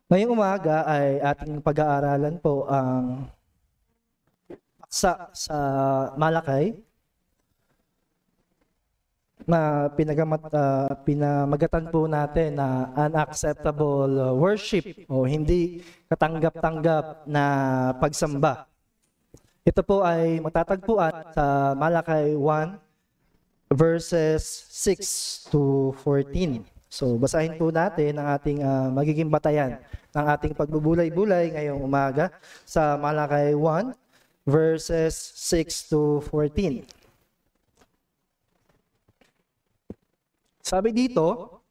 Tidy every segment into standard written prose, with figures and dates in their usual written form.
Ngayong umaga ay ating pag-aaralan po ang paksa sa Malakay na pinamagatan po natin na unacceptable worship o hindi katanggap-tanggap na pagsamba. Ito po ay matatagpuan sa Malakay 1 verses 6 to 14. So basahin po natin ang ating magiging batayan ng ating pagbubulay-bulay ngayong umaga sa Malakay 1 verses 6 to 14. Sabi dito,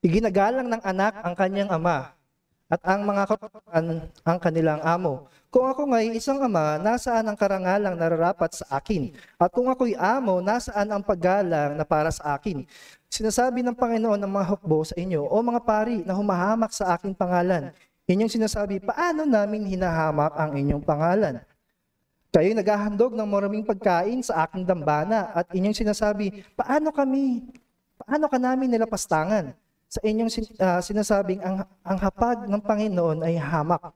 iginagalang ng anak ang kanyang ama at ang mga katuruan ang kanilang amo. Kung ako nga'y isang ama, nasaan ang karangalang nararapat sa akin? At kung ako'y amo, nasaan ang paggalang na para sa akin? Sinasabi ng Panginoon ng mga hukbo sa inyo, o mga pari na humahamak sa aking pangalan. Inyong sinasabi, paano namin hinahamak ang inyong pangalan? Kayo'y naghahandog ng maraming pagkain sa aking dambana at inyong sinasabi, paano ka namin nilapastangan? Sa inyong sinasabing ang hapag ng Panginoon ay hamak.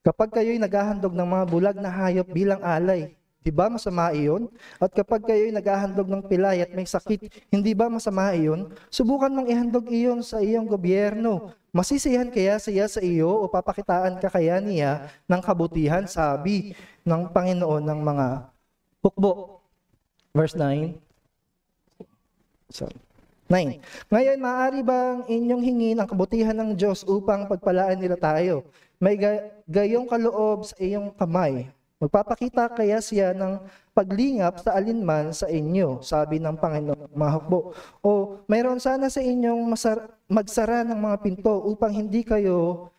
Kapag kayo'y naghahandog ng mga bulag na hayop bilang alay, di ba masama iyon? At kapag kayo'y naghahandog ng pilay at may sakit, hindi ba masama iyon? Subukan mong ihandog iyon sa iyong gobyerno. Masisiyahan kaya siya sa iyo o papakitaan ka kaya niya ng kabutihan, sabi ng Panginoon ng mga hukbo. Verse 9. Sorry. 9. Ngayon, maaari bang inyong hingin ang kabutihan ng Diyos upang pagpalaan nila tayo? May gayong kaloob sa iyong kamay. Magpapakita kaya siya ng paglingap sa alinman sa inyo, sabi ng Panginoon mga hukbo. O mayroon sana sa inyong magsara ng mga pinto upang hindi kayo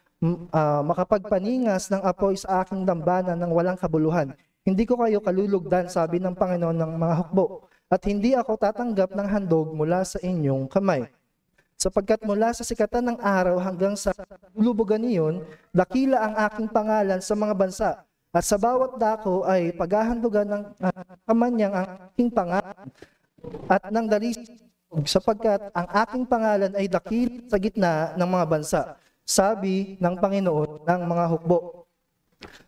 makapagpaningas ng apoy sa aking dambana ng walang kabuluhan. Hindi ko kayo kalulugdan, sabi ng Panginoon ng mga hukbo. At hindi ako tatanggap ng handog mula sa inyong kamay. Sapagkat mula sa sikatan ng araw hanggang sa lulubugan niyon, dakila ang aking pangalan sa mga bansa. At sa bawat dako ay paghahandugan ng kamanyang ang aking pangalan at ng dalisig, sapagkat ang aking pangalan ay dakil sa gitna ng mga bansa, sabi ng Panginoon ng mga hukbo.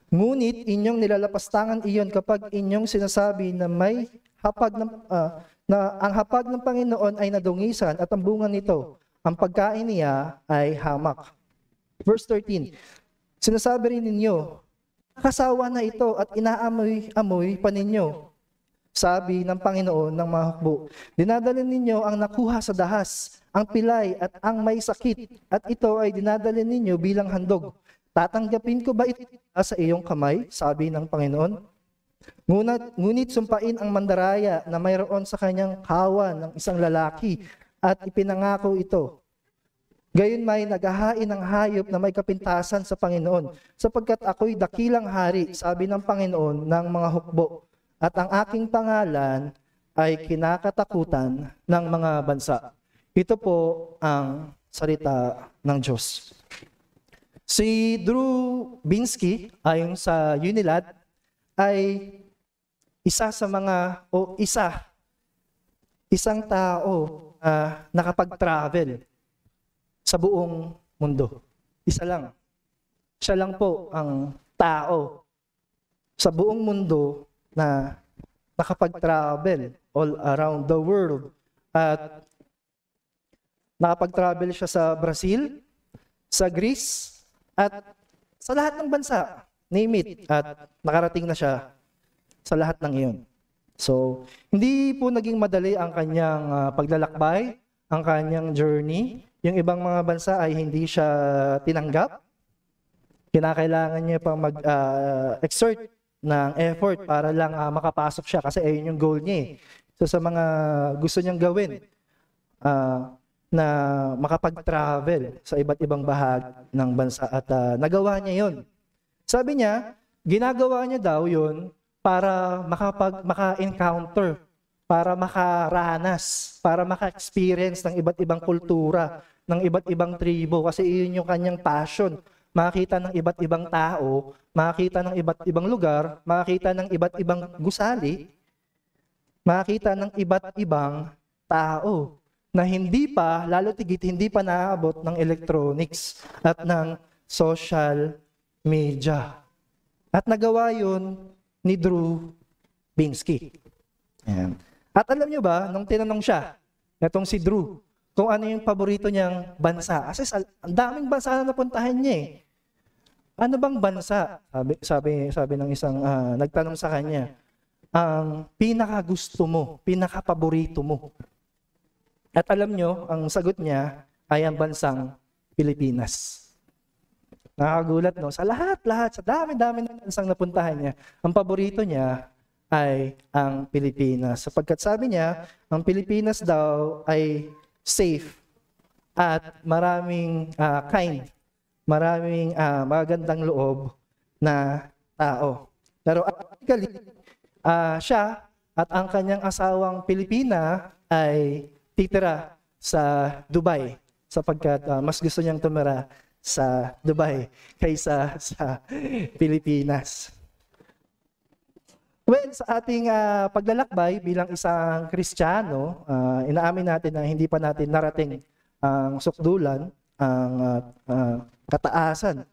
Ngunit inyong nilalapastangan iyon kapag inyong sinasabi na may ang hapag ng Panginoon ay nadungisan at ang bunga nito, ang pagkain niya ay hamak. Verse 13, sinasabi rin ninyo, nakasawa na ito at inaamoy-amoy pa ninyo, sabi ng Panginoon ng mga hukbo. Dinadalhin ninyo ang nakuha sa dahas, ang pilay at ang may sakit, at ito ay dinadalhin ninyo bilang handog. Tatanggapin ko ba ito sa iyong kamay, sabi ng Panginoon? Ngunit sumpain ang mandaraya na mayroon sa kanyang kawan ng isang lalaki at ipinangako ito. Gayon may naghahain ng hayop na may kapintasan sa Panginoon, sapagkat ako'y dakilang hari, sabi ng Panginoon ng mga hukbo, at ang aking pangalan ay kinakatakutan ng mga bansa. Ito po ang salita ng Diyos. Si Drew Binsky, ayon sa Unilad, ay isang tao nakapag-travel sa buong mundo. Isa lang. Siya lang po ang tao sa buong mundo na nakapag-travel all around the world. At nakapag-travel siya sa Brazil, sa Greece, at sa lahat ng bansa. Name it, at nakarating na siya sa lahat ng iyon. So, hindi po naging madali ang kanyang paglalakbay, ang kanyang journey. Yung ibang mga bansa ay hindi siya tinanggap. Kinakailangan niya pang mag-exert ng effort para lang makapasok siya kasi ayun yung goal niya. So, sa mga gusto niyang gawin, na makapag-travel sa iba't ibang bahagi ng bansa at nagawa niya yun. Sabi niya, ginagawa niya daw yun para maka-encounter, para makaranas, para maka-experience ng iba't ibang kultura, ng iba't ibang tribo, kasi iyon yung kanyang passion. Makakita ng iba't ibang tao, makakita ng iba't ibang lugar, makakita ng iba't ibang gusali, makakita ng iba't ibang tao na hindi pa, lalo tigit, hindi pa naaabot ng electronics at ng social media. At nagawa yun ni Drew Binsky. Ayan. At alam nyo ba, nung tinanong siya, itong si Drew, kung ano yung paborito niyang bansa. Kasi ang daming bansa na napuntahan niya eh. Ano bang bansa? Sabi ng isang nagtanong sa kanya, ang pinakagusto mo, pinakapaborito mo. At alam nyo, ang sagot niya ay ang bansang Pilipinas. Nakakagulat, no? Sa lahat, sa dami-dami ng bansang napuntahan niya, ang paborito niya ay ang Pilipinas. Sapagkat sabi niya, ang Pilipinas daw ay safe at maraming kind, maraming magandang loob na tao. Pero actually, siya at ang kanyang asawang Pilipina ay titira sa Dubai sapagkat mas gusto niyang tumira sa Dubai kaysa sa Pilipinas. Well, sa ating paglalakbay bilang isang Kristiyano, inaamin natin na hindi pa natin narating ang sukdulan, ang kataasan.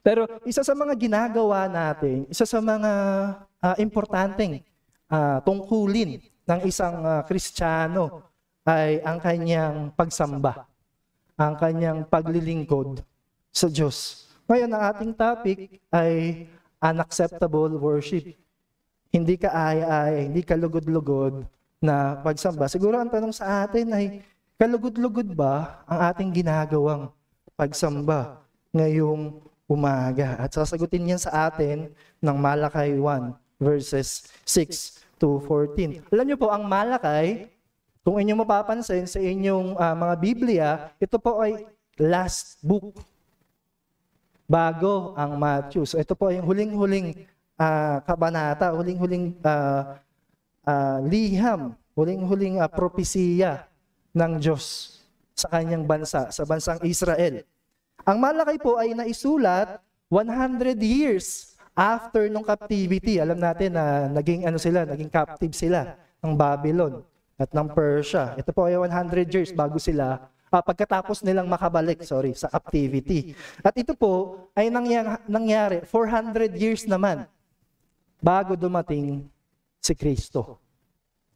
Pero isa sa mga ginagawa natin, isa sa mga importanteng tungkulin ng isang Kristiyano ay ang kanyang pagsamba, ang kanyang paglilingkod sa Diyos. Ngayon, ang ating topic ay unacceptable worship. Hindi ka ay hindi ka lugod-lugod na pagsamba. Siguro ang tanong sa atin ay, kalugod-lugod ba ang ating ginagawang pagsamba ngayong umaga? At sasagutin yan sa atin ng Malakay 1 verses 6 to 14. Alam niyo po, ang Malakay, kung inyong mapapansin sa inyong mga Biblia, ito po ay last book bago ang Matthew. So ito po ay yung huling-huling kabanata, huling-huling liham, huling-huling propesiya ng Diyos sa kanyang bansa, sa bansang Israel. Ang Malakay po ay naisulat 100 years after nung captivity. Alam natin na naging captive sila ng Babylon at ng Persia. Ito po ay 100 years bago sila pagkatapos nilang makabalik, sa captivity. At ito po ay nangyari 400 years naman bago dumating si Kristo.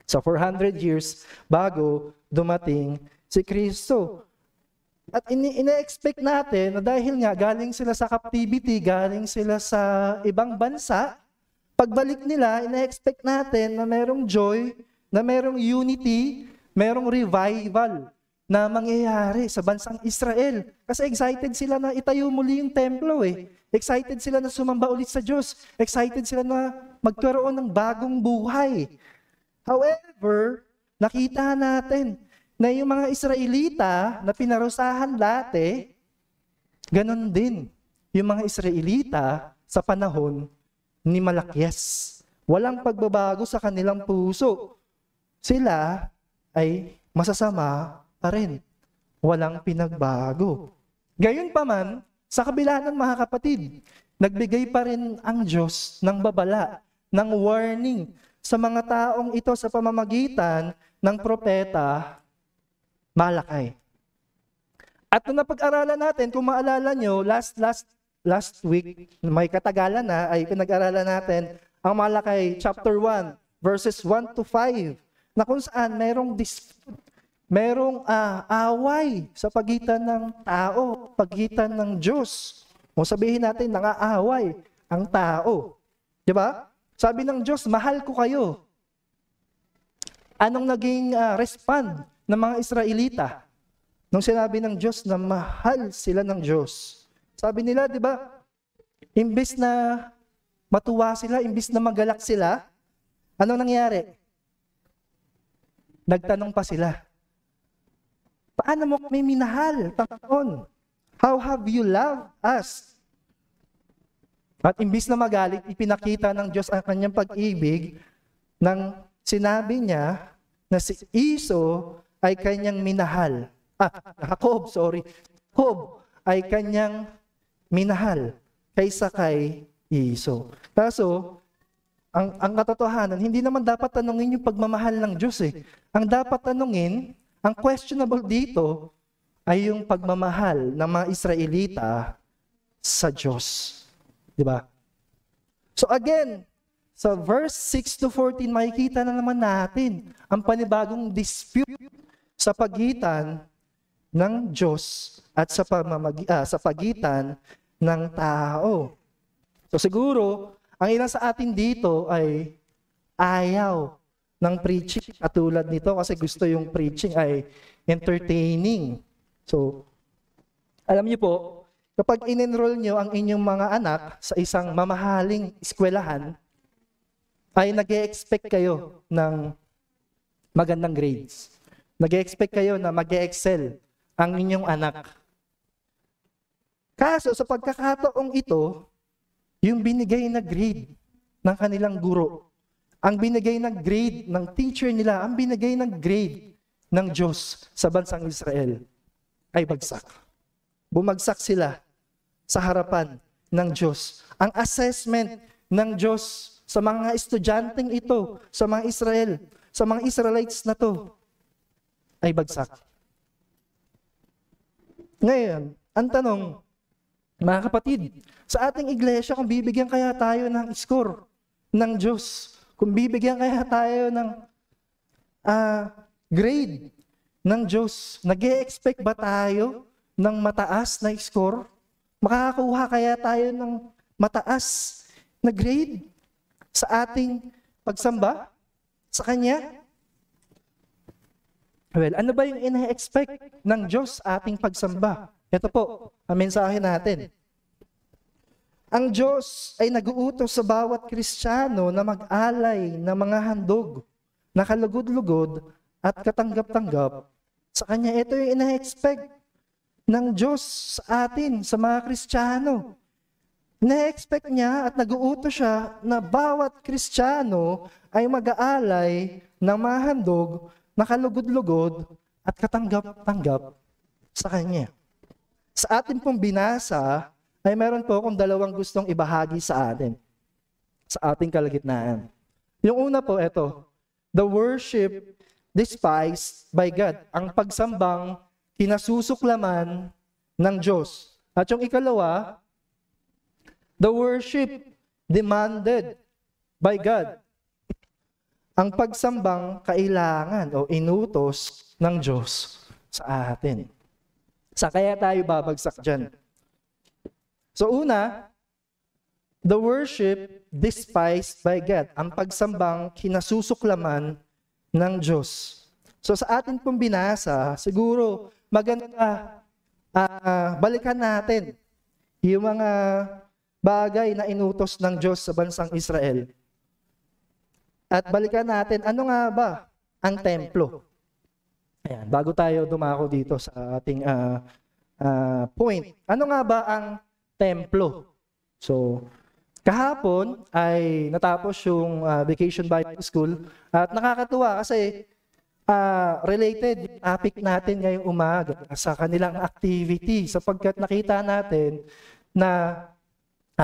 So 400 years bago dumating si Kristo. At ina-expect natin na dahil nga galing sila sa captivity, galing sila sa ibang bansa, pagbalik nila, ina-expect natin na merong joy, na merong unity, merong revival na mangyayari sa bansang Israel. Kasi excited sila na itayo muli yung templo eh. Excited sila na sumamba ulit sa Diyos. Excited sila na magkaroon ng bagong buhay. However, nakita natin na yung mga Israelita na pinarusahan dati, ganon din yung mga Israelita sa panahon ni Malakyas. Walang pagbabago sa kanilang puso. Sila ay masasama pa rin. Walang pinagbago. Gayunpaman, sa kabila ng mga kapatid, nagbigay pa rin ang Diyos ng babala, ng warning sa mga taong ito sa pamamagitan ng propeta Malakay. At nung napag-aralan natin, kung maalala nyo, last week, may katagalan na, ay pinag-aralan natin ang Malakay chapter 1, verses 1 to 5, na kung saan merong dispute, merong away sa pagitan ng tao, pagitan ng Diyos. O sabihin natin, nangaaway ang tao. Diba? Sabi ng Diyos, mahal ko kayo. Anong naging respond ng mga Israelita nung sinabi ng Diyos na mahal sila ng Diyos? Sabi nila, diba, imbis na matuwa sila, imbis na magalak sila, ano nangyari? Nagtanong pa sila, paano mo kami minahal? Panginoon, how have you loved us? At imbis na magalit, ipinakita ng Diyos ang kanyang pag-ibig nang sinabi niya na si Esau ay kanyang minahal. Jacob ay kanyang minahal kaysa kay Esau. Kaso, ang katotohanan, hindi naman dapat tanungin yung pagmamahal ng Diyos eh. Ang dapat tanungin, ang questionable dito, ay yung pagmamahal ng mga Israelita sa Diyos. Di ba? So again, sa verse 6 to 14, makikita na naman natin ang panibagong dispute sa pagitan ng Diyos at sa pagitan ng tao. So siguro, ang ilan sa atin dito ay ayaw ng preaching katulad nito kasi gusto yung preaching ay entertaining. So, alam niyo po, kapag in-enroll niyo ang inyong mga anak sa isang mamahaling eskwelahan, ay nag-e-expect kayo ng magandang grades. Nag-e-expect kayo na mag-e-excel ang inyong anak. Kaso sa pagkakataong ito, yung binigay na grade ng kanilang guro, ang binigay na grade ng teacher nila, ang binigay na grade ng Diyos sa bansang Israel, ay bagsak. Bumagsak sila sa harapan ng Diyos. Ang assessment ng Diyos sa mga estudyanteng ito, sa mga Israelites na to, ay bagsak. Ngayon, ang tanong, mga kapatid, sa ating iglesia, kung bibigyan kaya tayo ng score ng Diyos, kung bibigyan kaya tayo ng grade ng Diyos, nag-e-expect ba tayo ng mataas na score? Makakakuha kaya tayo ng mataas na grade sa ating pagsamba sa Kanya? Well, ano ba yung ina-expect ng Diyos sa ating pagsamba? Ito po, ang mensahe natin. Ang Diyos ay nag-uutos sa bawat Kristiyano na mag-alay ng mga handog na kalugod-lugod at katanggap-tanggap. Sa Kanya, ito yung ina-expect ng Diyos sa atin, sa mga Kristiyano. Na-expect niya at nag-uutos siya na bawat Kristiyano ay mag-aalay ng mga handog na kalugod-lugod at katanggap-tanggap sa Kanya. Sa atin pong binasa, ay meron po akong dalawang gustong ibahagi sa atin, sa ating kalagitnaan. Yung una po, ito, the worship despised by God, ang pagsambang kinasusuklaman ng Diyos. At yung ikalawa, the worship demanded by God, ang pagsambang kailangan o inutos ng Diyos sa atin. Sa kaya tayo babagsak dyan? So una, the worship despised by God, ang pagsambang kinasusuklaman ng Diyos. So sa atin pong binasa, siguro maganda balikan natin yung mga bagay na inutos ng Diyos sa bansang Israel. At balikan natin, ano nga ba ang templo? Ayan, bago tayo dumako dito sa ating point. Ano nga ba ang templo? So, kahapon ay natapos yung Vacation Bible School at nakakatuwa kasi related yung topic natin ngayong umaga sa kanilang activity sapagkat nakita natin na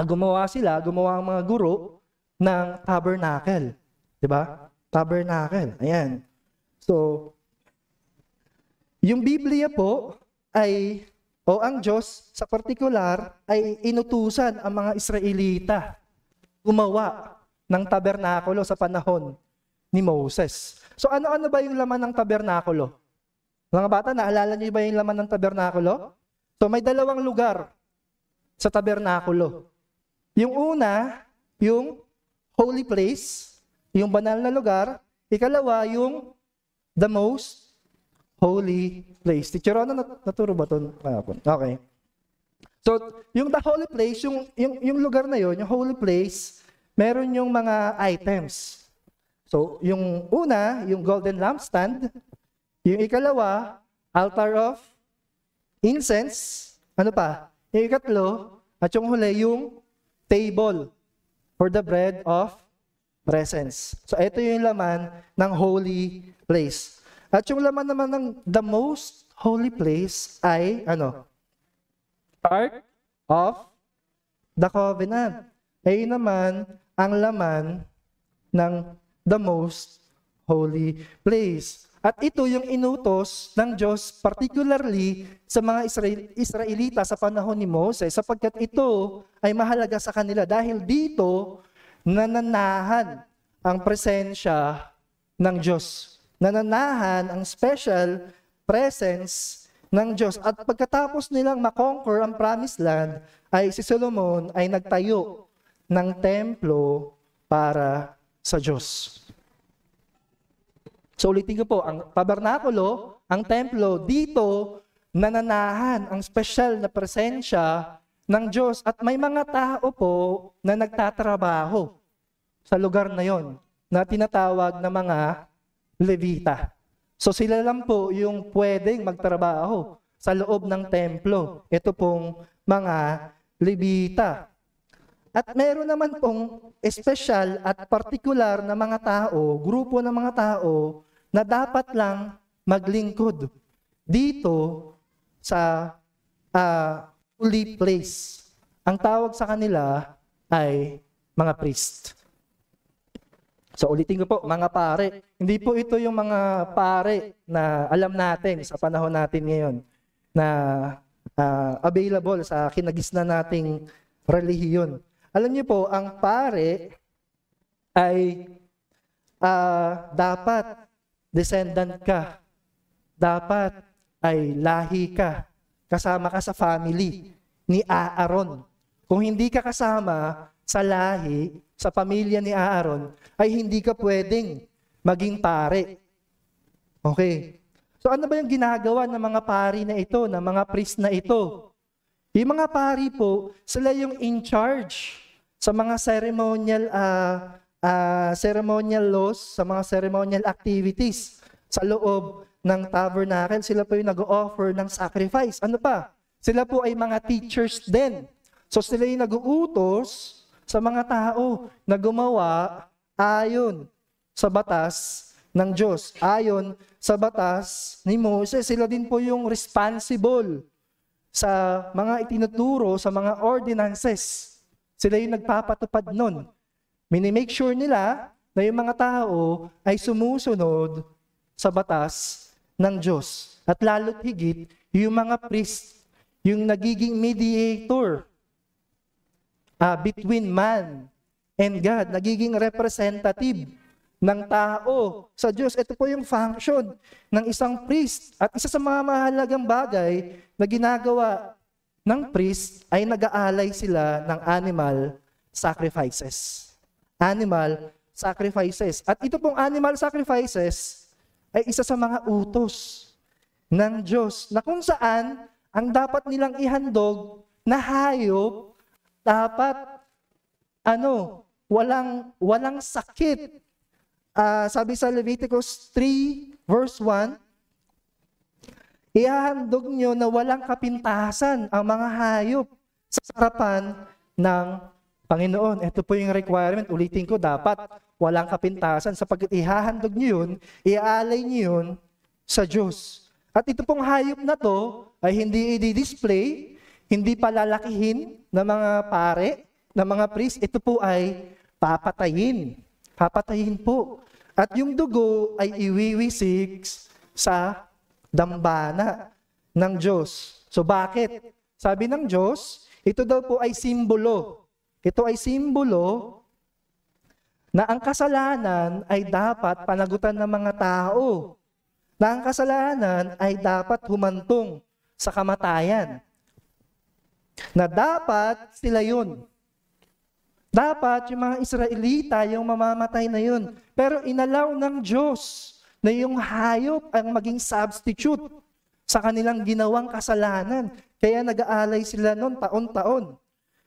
gumawa ang mga guro ng tabernacle. Diba? Tabernacle. Ayan. So, yung Biblia po ay, o ang Diyos sa partikular, ay inutusan ang mga Israelita gumawa ng tabernakulo sa panahon ni Moses. So ano-ano ba yung laman ng tabernakulo? Mga bata, naalala niyo ba yung laman ng tabernakulo? So may dalawang lugar sa tabernakulo. Yung una, yung holy place, yung banal na lugar. Ikalawa, yung the most holy place. Teacher, ano naturo ba ito? Okay. So, yung the holy place, yung lugar na yon, yung holy place, meron yung mga items. So, yung una, yung golden lampstand. Yung ikalawa, altar of incense. Ano pa? Yung ikatlo, at yung huli, yung table for the bread of presence. So, ito yung laman ng holy place. At yung laman naman ng the most holy place ay, Ark of the Covenant. Ayun naman ang laman ng the most holy place. At ito yung inutos ng Diyos particularly sa mga Israelita sa panahon ni Moses sapagkat ito ay mahalaga sa kanila dahil dito nananahan ang presensya ng Diyos. Nananahan ang special presence ng Diyos. At pagkatapos nilang makonquer ang promised land, ay si Solomon ay nagtayo ng templo para sa Diyos. So ulitin ko po, ang tabernakulo, ang templo, dito nananahan ang special na presensya ng Diyos. At may mga tao po na nagtatrabaho sa lugar na yon na tinatawag na mga Levita. So sila lang po yung pwedeng magtrabaho sa loob ng templo. Ito pong mga Levita. At meron naman pong espesyal at partikular na mga tao, grupo ng mga tao na dapat lang maglingkod dito sa holy place. Ang tawag sa kanila ay mga priest. So ulitin ko po, mga pare. Hindi po ito yung mga pare na alam natin sa panahon natin ngayon na available sa kinagisnan nating relihiyon. Alam niyo po, ang pare ay dapat descendant ka. Dapat ay lahi ka. Kasama ka sa family ni Aaron. Kung hindi ka kasama sa lahi, sa pamilya ni Aaron, ay hindi ka pwedeng maging pare. Okay. So ano ba yung ginagawa ng mga pari na ito, ng mga priest na ito? Yung mga pari po, sila yung in charge sa mga ceremonial laws, sa mga ceremonial activities sa loob ng tabernacle. Sila po yung nag-offer ng sacrifice. Ano pa? Sila po ay mga teachers din. So sila yung nag-uutos sa mga tao na gumawa ayon sa batas ng Diyos. Ayon sa batas ni Moses, sila din po yung responsible sa mga itinuturo, sa mga ordinances. Sila yung nagpapatupad nun. Minimake sure nila na yung mga tao ay sumusunod sa batas ng Diyos. At lalo't higit, yung mga priest, yung nagiging mediator between man and God, nagiging representative ng tao sa Diyos. Ito po yung function ng isang priest. At isa sa mga mahalagang bagay na ginagawa ng priest ay nag-aalay sila ng animal sacrifices. Animal sacrifices. At ito pong animal sacrifices ay isa sa mga utos ng Diyos na kung saan ang dapat nilang ihandog na hayop dapat walang sakit. Sabi sa Leviticus 3 verse 1, ihahandog nyo na walang kapintasan ang mga hayop sa harapan ng Panginoon. Ito po yung requirement. Ulitin ko, dapat walang kapintasan sapagkat ihahandog nyo yun, iaalay nyo yun sa Diyos. At ito pong hayop na to ay hindi i-display, hindi palalakihin ng mga pare, ng mga priest. Ito po ay papatayin. Papatayin po. At yung dugo ay iwiwisik sa dambana ng Diyos. So bakit? Sabi ng Diyos, ito daw po ay simbolo. Ito ay simbolo na ang kasalanan ay dapat panagutan ng mga tao. Na ang kasalanan ay dapat humantong sa kamatayan. Na dapat sila yun. Dapat yung mga Israelita yung mamamatay na yun. Pero inalaw ng Diyos na yung hayop ang maging substitute sa kanilang ginawang kasalanan. Kaya nag-aalay sila noon taon-taon.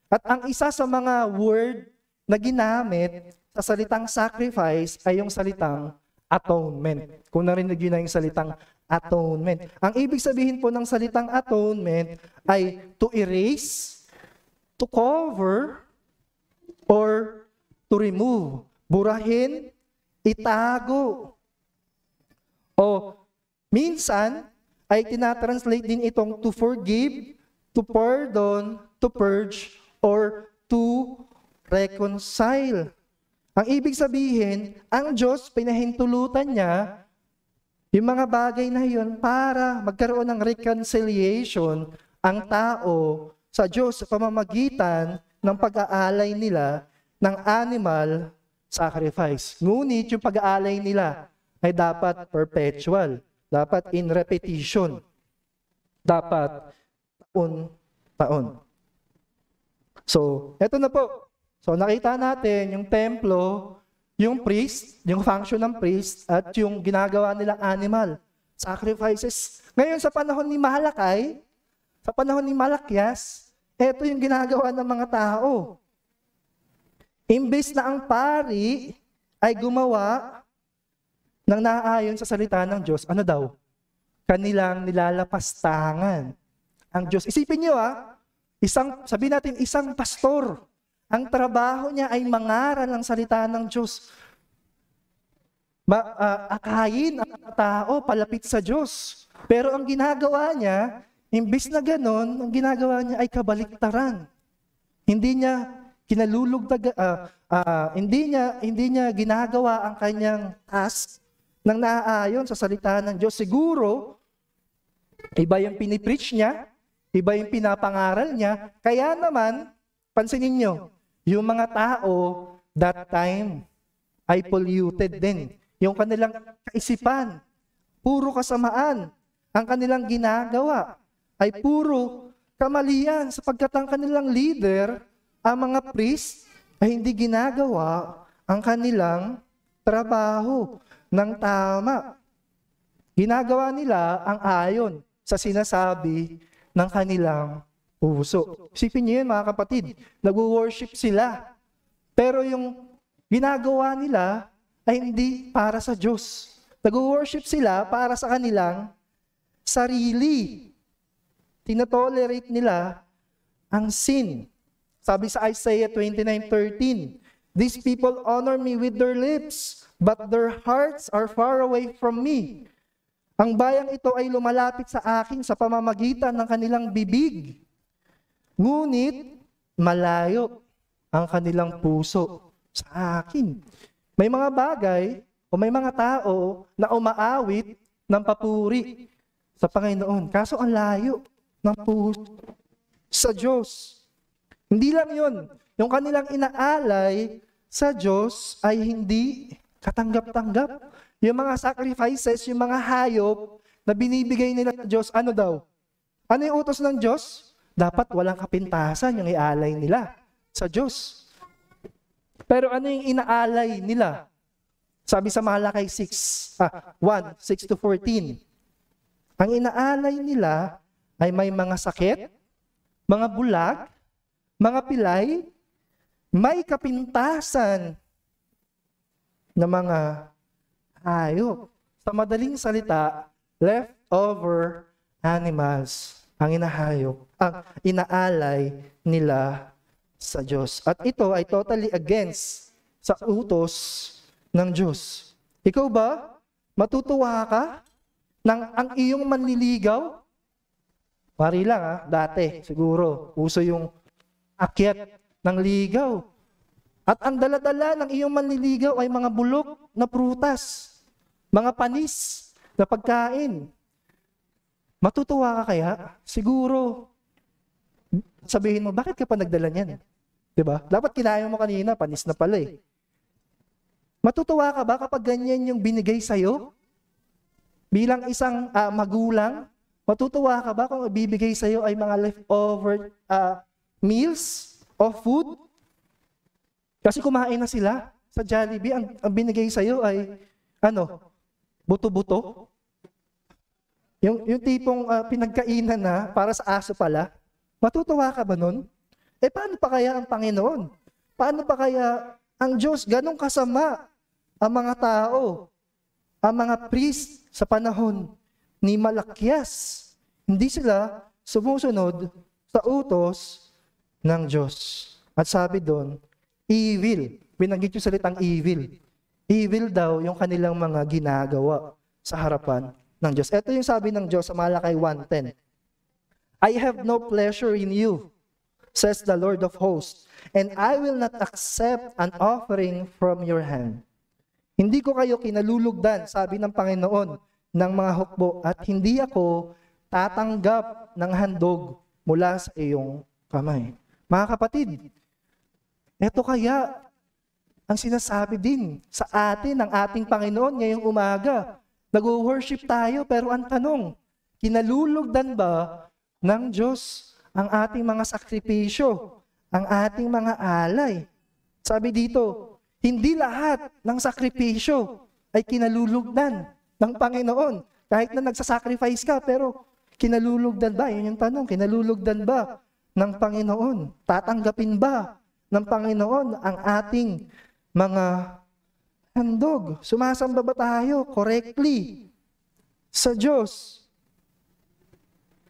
At ang isa sa mga word na ginamit sa salitang sacrifice ay yung salitang atonement. Kung narinig yun na yung salitang atonement. Ang ibig sabihin po ng salitang atonement ay to erase, to cover, or to remove. Burahin, itago. O minsan ay tinatranslate din itong to forgive, to pardon, to purge, or to reconcile. Ang ibig sabihin, ang Diyos pinahintulutan niya Yung mga bagay na yun para magkaroon ng reconciliation ang tao sa Diyos sa pamamagitan ng pag-aalay nila ng animal sacrifice. Ngunit yung pag-aalay nila ay dapat perpetual, dapat in repetition, dapat taon-taon. So, eto na po. So, nakita natin yung templo, yung priest, yung function ng priest, at yung ginagawa nilang animal sacrifices. Ngayon, sa panahon ni Malakay, sa panahon ni Malakyas, eto yung ginagawa ng mga tao. Imbes na ang pari ay gumawa ng naaayon sa salita ng Diyos, ano daw? Kanilang nilalapastangan ang Diyos. Isipin niyo sabihin natin, isang pastor, ang trabaho niya ay mangaral ng salita ng Diyos. Akayin ang tao palapit sa Diyos. Pero ang ginagawa niya, imbis na ganon, ang ginagawa niya ay kabaliktaran. Hindi niya hindi niya ginagawa ang kanyang task nang naaayon sa salita ng Diyos. Siguro, iba yung pinipreach niya, iba yung pinapangaral niya. Kaya naman, pansinin niyo, yung mga tao that time ay polluted din. Yung kanilang kaisipan, puro kasamaan. Ang kanilang ginagawa ay puro kamalian sapagkat ang kanilang leader, ang mga priest, ay hindi ginagawa ang kanilang trabaho ng tama. Ginagawa nila ang ayon sa sinasabi ng kanilang puso. Isipin niyo yun, mga kapatid, nag-worship sila. Pero yung ginagawa nila ay hindi para sa Diyos. Nag-worship sila para sa kanilang sarili. Tinotolerate nila ang sin. Sabi sa Isaiah 29:13, "These people honor me with their lips, but their hearts are far away from me." Ang bayang ito ay lumalapit sa akin sa pamamagitan ng kanilang bibig. Ngunit, malayo ang kanilang puso sa akin. May mga bagay o may mga tao na umaawit ng papuri sa Panginoon. Kaso ang layo ng puso sa Diyos. Hindi lang yun. Yung kanilang inaalay sa Diyos ay hindi katanggap-tanggap. Yung mga sacrifices, yung mga hayop na binibigay nila sa Diyos, ano daw? Ano yung utos ng Diyos? Dapat walang kapintasan yung ialay nila sa Diyos. Pero ano yung inaalay nila? Sabi sa Malakay 1:6-14. Ang inaalay nila ay may mga sakit, mga bulag, mga pilay, may kapintasan na mga hayop. Sa madaling salita, leftover animals ang inaalay nila sa Diyos. At ito ay totally against sa utos ng Diyos. Ikaw ba, matutuwa ka ng ang iyong manliligaw? Pari lang dati siguro, uso yung akyat ng ligaw. At ang dala-dala ng iyong manliligaw ay mga bulok na prutas, mga panis na pagkain. Matutuwa ka kaya? Siguro, sabihin mo, bakit ka pa nagdala niyan? Diba? Dapat kinain mo kanina, panis na pala eh. Matutuwa ka ba kapag ganyan yung binigay sa'yo? Bilang isang magulang, matutuwa ka ba kung ibibigay sa'yo ay mga leftover meals o food? Kasi kumain na sila sa Jollibee, ang binigay sa'yo ay, buto-buto. Yung tipong pinagkainan na para sa aso pala, matutuwa ka ba nun? Paano pa kaya ang Panginoon? Paano pa kaya ang Diyos? Ganong kasama ang mga tao, ang mga priest sa panahon ni Malakyas. Hindi sila sumusunod sa utos ng Diyos. At sabi doon, evil. Binanggit yung salitang evil. Evil daw yung kanilang mga ginagawa sa harapan ng Diyos. Ito yung sabi ng Diyos sa Malakay 1:10. I have no pleasure in you, says the Lord of hosts, and I will not accept an offering from your hand. Hindi ko kayo kinalulugdan, sabi ng Panginoon, ng mga hukbo at hindi ako tatanggap ng handog mula sa iyong kamay. Mga kapatid, ito kaya ang sinasabi din sa atin ng ating Panginoon ngayong umaga. Nag-worship tayo pero ang tanong, kinalulugdan ba ng Diyos ang ating mga sakripisyo, ang ating mga alay? Sabi dito, hindi lahat ng sakripisyo ay kinalulugdan ng Panginoon. Kahit na nagsasacrifice ka, pero kinalulugdan ba? Yun yung tanong, kinalulugdan ba ng Panginoon? Tatanggapin ba ng Panginoon ang ating mga handog? Sumasamba ba tayo correctly sa Diyos?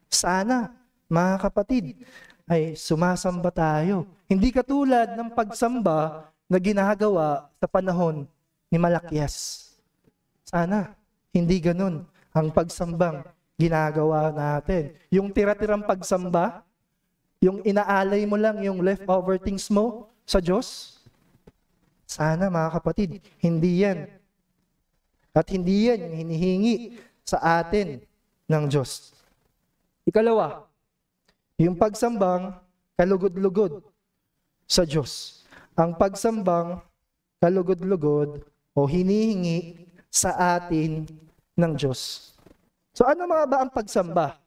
Sana, mga kapatid, ay sumasamba tayo. Hindi katulad ng pagsamba na ginagawa sa panahon ni Malakias. Sana, hindi ganun ang pagsambang ginagawa natin. Yung tira-tirang pagsamba, yung inaalay mo lang yung leftover things mo sa Diyos, sana mga kapatid, hindi yan. At hindi yan yung hinihingi sa atin ng Diyos. Ikalawa, yung pagsambang kalugod-lugod sa Diyos. Ang pagsambang kalugod-lugod o hinihingi sa atin ng Diyos. So ano mga ba ang pagsamba?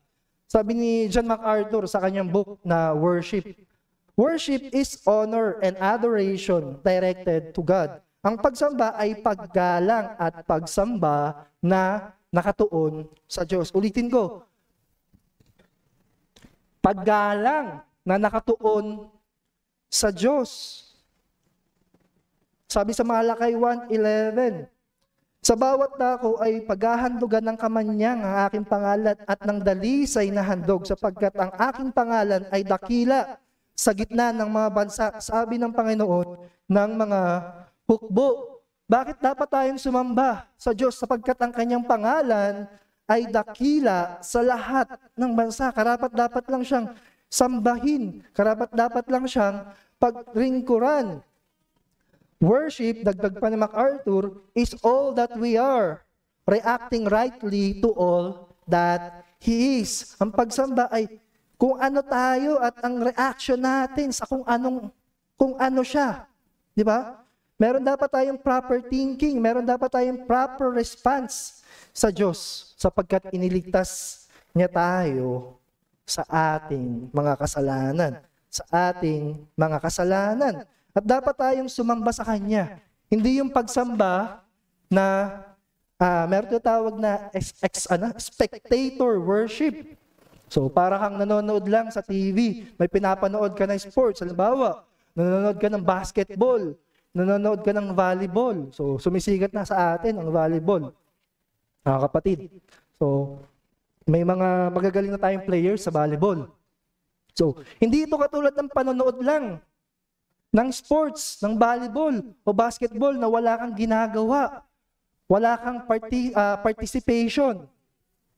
Sabi ni John MacArthur sa kanyang book na Worship. Worship is honor and adoration directed to God. Ang pagsamba ay paggalang at pagsamba na nakatuon sa Diyos. Ulitin ko. Paggalang na nakatuon sa Diyos. Sabi sa Malakay 1:11, sa bawat dako ay paghahandugan ng kamanyang ang aking pangalan at ng dalisay na handog sapagkat ang aking pangalan ay dakila sa gitna ng mga bansa, sabi ng Panginoon ng mga hukbo. Bakit dapat tayong sumamba sa Diyos? Sapagkat ang kanyang pangalan ay dakila sa lahat ng bansa. Karapat-dapat lang siyang sambahin. Karapat-dapat lang siyang pagringkuran. Worship, dagdag pa ni MacArthur, is all that we are, reacting rightly to all that He is. Ang pagsamba ay kung ano tayo at ang reaction natin sa kung ano siya. Di ba? Meron dapat tayong proper thinking, meron dapat tayong proper response sa Diyos sapagkat iniligtas niya tayo sa ating mga kasalanan. Sa ating mga kasalanan. At dapat tayong sumamba sa Kanya. Hindi yung pagsamba na meron tawag na spectator worship. So para kang nanonood lang sa TV, may pinapanood ka ng sports. Halimbawa, nanonood ka ng basketball, nanonood ka ng volleyball. So sumisigat na sa atin ang volleyball. Mga kapatid. So may mga magagaling na tayong players sa volleyball. So hindi ito katulad ng panonood lang ng sports, ng volleyball o basketball na wala kang ginagawa. Wala kang participation.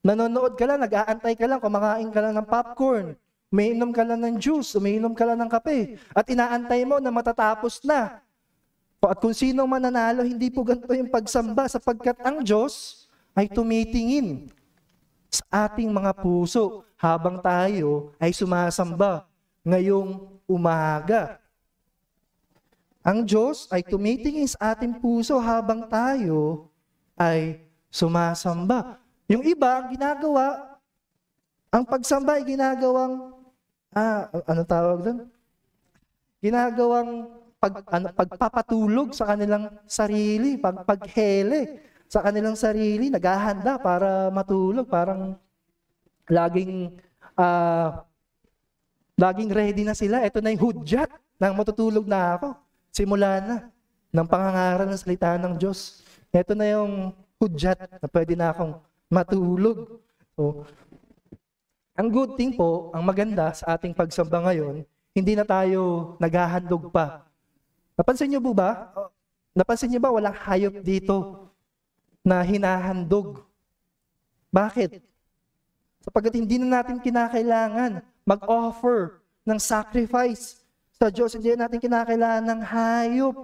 Nanonood ka lang, nag-aantay ka lang, kumakain ka lang ng popcorn, umiinom ka lang ng juice, umiinom ka lang ng kape, at inaantay mo na matatapos na. At kung sino mananalo, hindi po ganito yung pagsamba sapagkat ang Diyos ay tumitingin sa ating mga puso habang tayo ay sumasamba ngayong umaga. Ang Diyos ay tumitingin sa ating puso habang tayo ay sumasamba. Yung iba, ang ginagawa, ang pagsamba ay ginagawang, ano tawag doon? Ginagawang pagpapatulog sa kanilang sarili, paghele sa kanilang sarili, naghahanda para matulog, parang laging ready na sila. Ito na yung hudyat nang matutulog na ako. Simula na ng pangangaral ng salita ng Diyos. Ito na yung hudyat na pwede na akong matulog. So, ang good thing po, ang maganda sa ating pagsamba ngayon, hindi na tayo naghahandog pa. Napansin niyo po ba? Napansin niyo ba walang hayop dito na hinahandog? Bakit? Sapagkat hindi na natin kinakailangan mag-offer ng sacrifice sa Diyos. Hindi natin kinakailangan ng hayop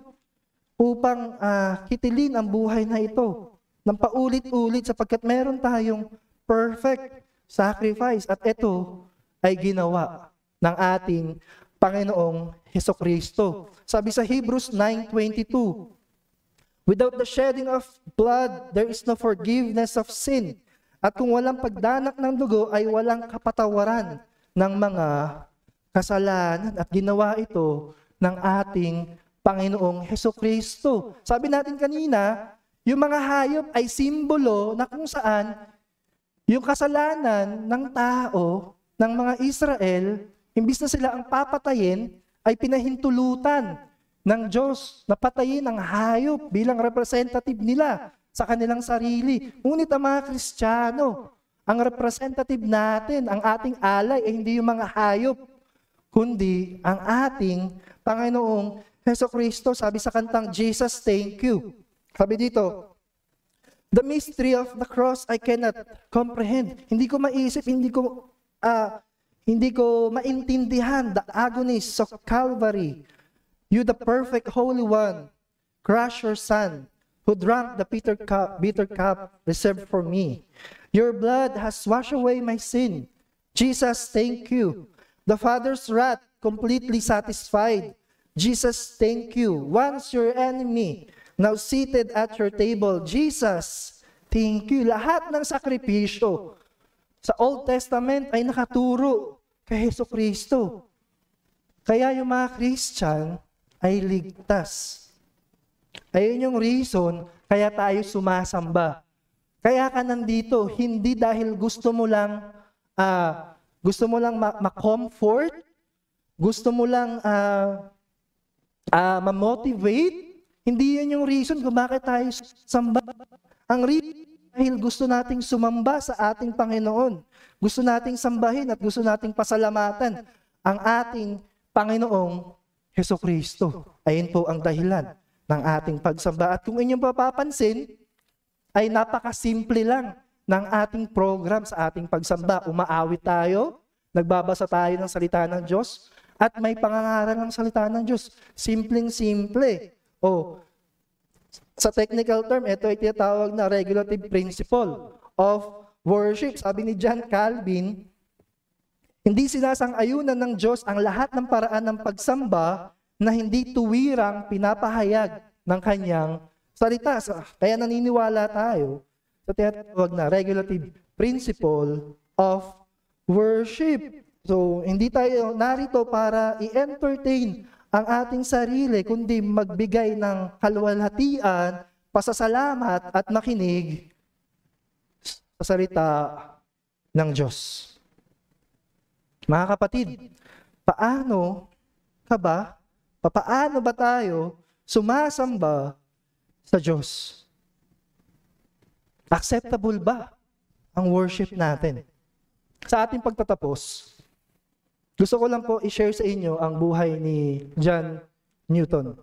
upang kitilin ang buhay na ito ng paulit-ulit sapagkat meron tayong perfect sacrifice. At ito ay ginawa ng ating Panginoong Hesukristo. Sabi sa Hebrews 9:22, without the shedding of blood, there is no forgiveness of sin. At kung walang pagdanak ng dugo, ay walang kapatawaran ng mga kasalanan. At ginawa ito ng ating Panginoong Hesukristo. Sabi natin kanina, yung mga hayop ay simbolo na kung saan yung kasalanan ng tao, ng mga Israel, imbis na sila ang papatayin, ay pinahintulutan ng Diyos na patayin ang hayop bilang representative nila sa kanilang sarili. Ngunit ang mga Kristiyano, ang representative natin, ang ating alay, ay hindi yung mga hayop, kundi ang ating Panginoong Hesukristo. Sabi sa kantang, Jesus, thank you. Sabi dito, the mystery of the cross I cannot comprehend. Hindi ko maisip, hindi ko maintindihan the agonies of Calvary. You, the perfect Holy One, crush your Son, who drank the bitter cup reserved for me. Your blood has washed away my sin. Jesus, thank you. The Father's wrath completely satisfied. Jesus, thank you. Once your enemy, now seated at your table. Jesus, thank you. Lahat ng sakripisyo sa Old Testament ay nakaturo kay Hesukristo. Kaya yung mga Christian ay ligtas. Ayun yung reason kaya tayo sumasamba. Kaya ka nandito, hindi dahil gusto mo lang ma-comfort, gusto mo lang ma-motivate. Hindi yun yung reason kung bakit tayo samba. Ang reason dahil gusto nating sumamba sa ating Panginoon. Gusto nating sambahin at gusto nating pasalamatan ang ating Panginoong Hesukristo. Ayun po ang dahilan ng ating pagsamba. At kung inyong papapansin, ay napakasimple lang ng ating program sa ating pagsamba. Umaawit tayo, nagbabasa tayo ng salita ng Diyos, at may pangangaral ng salita ng Diyos. Simpleng-simple. Sa technical term, ito ay tinatawag na regulative principle of worship. Sabi ni John Calvin, hindi sinasang-ayunan ng Diyos ang lahat ng paraan ng pagsamba na hindi tuwirang pinapahayag ng kanyang salita. Kaya naniniwala tayo sa tinatawag na regulative principle of worship. So, hindi tayo narito para i-entertain ang ating sarili, kundi magbigay ng kaluwalhatian, pasasalamat at makinig sa salita ng Diyos. Mga kapatid, paano ba tayo sumasamba sa Diyos? Acceptable ba ang worship natin? Sa ating pagtatapos, gusto ko lang po i-share sa inyo ang buhay ni John Newton.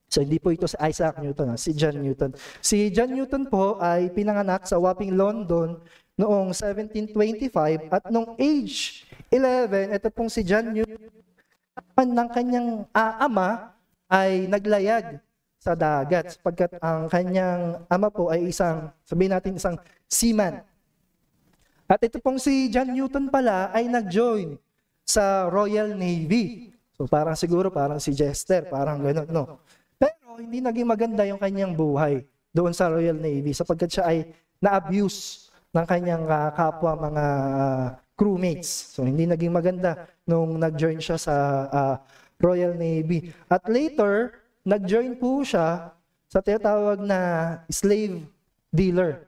So hindi po ito si Isaac Newton, si John Newton. Si John Newton po ay pinanganak sa Wapping, London noong 1725 at noong age 11, ito pong si John Newton ng kanyang ama ay naglayag sa dagat sapagkat ang kanyang ama po ay isang seaman. At ito pong si John Newton pala ay nag-join sa Royal Navy. So parang si Jester, parang gano'n, no? Pero hindi naging maganda yung kanyang buhay doon sa Royal Navy sapagkat siya ay na-abuse ng kanyang kapwa mga crewmates. So hindi naging maganda nung nag-join siya sa Royal Navy. At later, nag-join po siya sa tinatawag na slave dealer.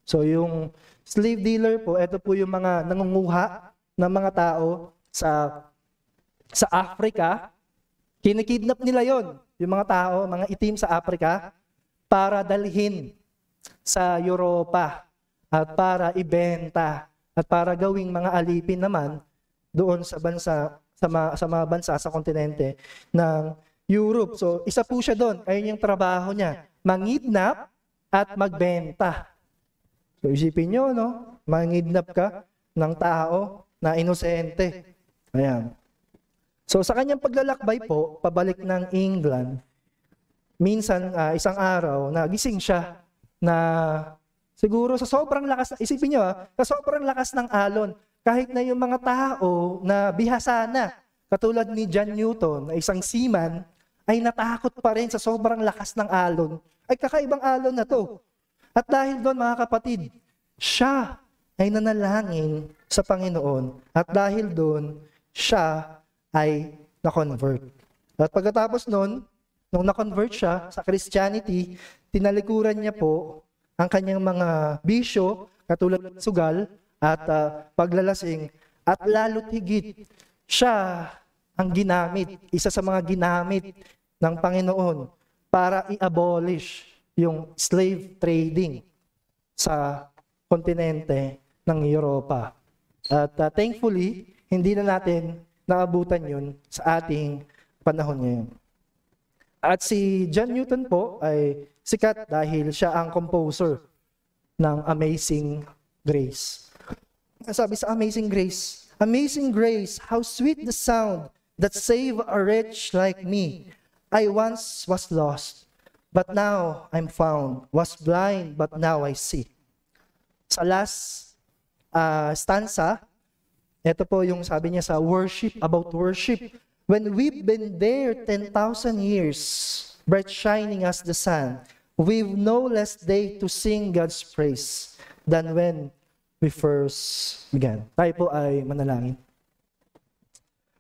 So yung slave dealer po, ito po yung mga nangunguha ng mga tao sa Africa. Kinikidnap nila yon, yung mga tao, mga itim sa Africa, para dalhin sa Europa at para ibenta at para gawing mga alipin naman doon sa mga bansa sa kontinente ng Europe. So isa po siya doon, ayun yung trabaho niya, mangidnap at magbenta. So isipin nyo, no? Mangidnap ka ng tao na inosente. Ayan. So sa kanyang paglalakbay po, pabalik ng England, minsan isang araw, nagising siya na siguro sa sobrang lakas, isipin nyo sa sobrang lakas ng alon, kahit na yung mga tao na bihasa na, katulad ni John Newton, na isang seaman, ay natakot pa rin sa sobrang lakas ng alon. Ay kakaibang alon na to. At dahil doon mga kapatid, siya ay nanalangin sa Panginoon. At dahil doon, siya ay na-convert. At pagkatapos noon, nung na-convert siya sa Christianity, tinalikuran niya po ang kanyang mga bisyo, katulad ng sugal at paglalasing, at lalo't higit, siya ang ginamit, isa sa mga ginamit ng Panginoon para i-abolish yung slave trading sa kontinente ng Europa. At thankfully, hindi na natin naabutan yun sa ating panahon ngayon. At si John Newton po ay sikat dahil siya ang composer ng Amazing Grace. Sabi sa Amazing Grace, "Amazing grace, how sweet the sound that saved a wretch like me. I once was lost, but now I'm found, was blind, but now I see." Sa last stanza, ito po yung sabi niya sa worship, about worship. "When we've been there 10,000 years, bright shining as the sun, we've no less day to sing God's praise than when we first began." Tayo po ay manalangin.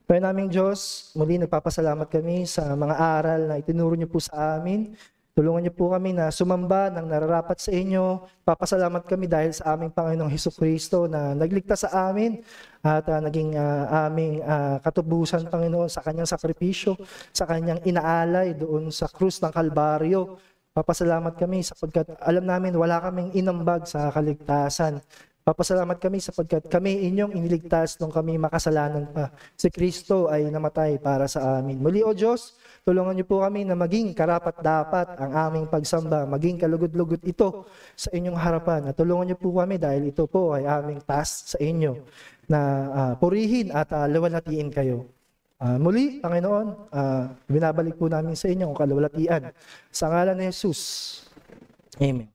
Panginoon naming Diyos, muli nagpapasalamat kami sa mga aral na itinuro niyo po sa amin. Tulungan niyo po kami na sumamba ng nararapat sa inyo. Papasalamat kami dahil sa aming Panginoong Hesukristo na nagligtas sa amin at naging aming katubusan, Panginoon, sa kanyang sakripisyo, sa kanyang inaalay doon sa krus ng Kalbaryo. Papasalamat kami sapagkat alam namin wala kaming inambag sa kaligtasan. Papasalamat kami sapagkat kami inyong iniligtas nung kami makasalanan pa. Si Kristo ay namatay para sa amin. Muli o Diyos, tulungan niyo po kami na maging karapat-dapat ang aming pagsamba, maging kalugod-lugod ito sa inyong harapan. At tulungan niyo po kami dahil ito po ay aming task sa inyo na purihin at luwalhatiin kayo. Muli, Panginoon, binabalik po namin sa inyo ang kaluwalhatian. Sa ngalan ni Jesus. Amen.